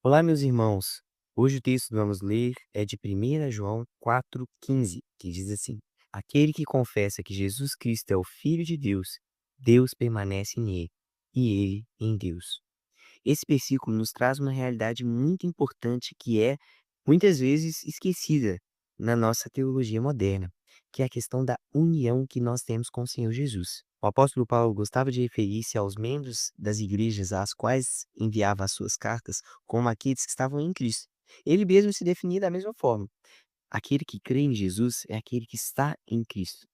Olá, meus irmãos. Hoje o texto que vamos ler é de 1 João 4,15, que diz assim: Aquele que confessa que Jesus Cristo é o Filho de Deus, Deus permanece nele, e ele em Deus. Esse versículo nos traz uma realidade muito importante que é, muitas vezes, esquecida na nossa teologia moderna, que é a questão da união que nós temos com o Senhor Jesus. O apóstolo Paulo gostava de referir-se aos membros das igrejas às quais enviava as suas cartas como aqueles que estavam em Cristo. Ele mesmo se definia da mesma forma. Aquele que crê em Jesus é aquele que está em Cristo.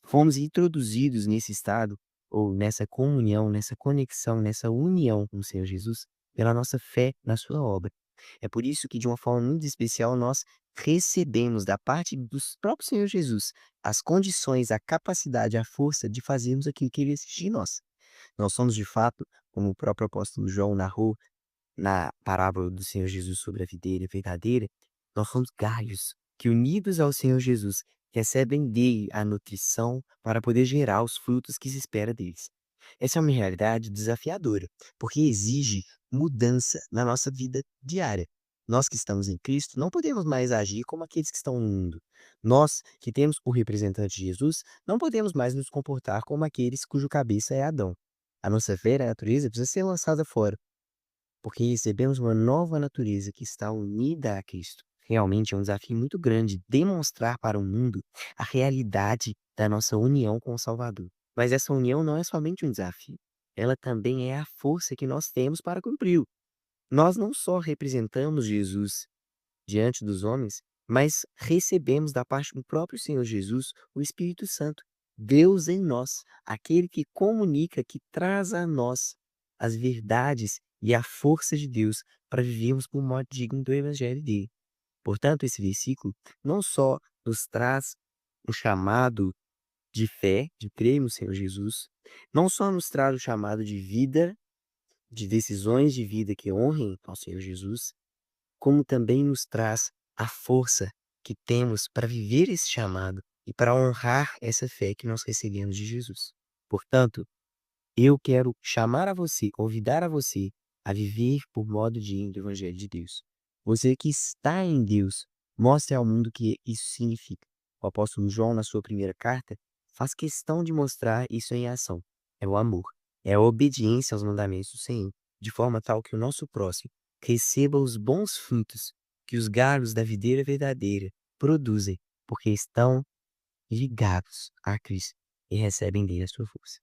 Fomos introduzidos nesse estado, ou nessa comunhão, nessa conexão, nessa união com o Senhor Jesus, pela nossa fé na sua obra. É por isso que, de uma forma muito especial, nós recebemos da parte do próprio Senhor Jesus as condições, a capacidade, a força de fazermos aquilo que ele exige de nós. Nós somos, de fato, como o próprio apóstolo João narrou na parábola do Senhor Jesus sobre a videira verdadeira, nós somos galhos que, unidos ao Senhor Jesus, recebem dele a nutrição para poder gerar os frutos que se espera deles. Essa é uma realidade desafiadora, porque exige mudança na nossa vida diária. Nós que estamos em Cristo não podemos mais agir como aqueles que estão no mundo. Nós que temos o representante Jesus não podemos mais nos comportar como aqueles cujo cabeça é Adão. A nossa velha natureza precisa ser lançada fora, porque recebemos uma nova natureza que está unida a Cristo. Realmente é um desafio muito grande demonstrar para o mundo a realidade da nossa união com o Salvador. Mas essa união não é somente um desafio, ela também é a força que nós temos para cumpri-lo. Nós não só representamos Jesus diante dos homens, mas recebemos da parte do próprio Senhor Jesus o Espírito Santo, Deus em nós, aquele que comunica, que traz a nós as verdades e a força de Deus para vivermos por modo digno do evangelho dele. Portanto, esse versículo não só nos traz o chamado de fé, de crer no Senhor Jesus, não só nos traz o chamado de vida, de decisões de vida que honrem ao Senhor Jesus, como também nos traz a força que temos para viver esse chamado e para honrar essa fé que nós recebemos de Jesus. Portanto, eu quero chamar a você, convidar a você a viver por modo digno do Evangelho de Deus. Você que está em Deus, mostre ao mundo o que isso significa. O apóstolo João, na sua primeira carta, faz questão de mostrar isso em ação. É o amor, é a obediência aos mandamentos do Senhor, de forma tal que o nosso próximo receba os bons frutos que os galhos da videira verdadeira produzem, porque estão ligados a Cristo e recebem dele a sua força.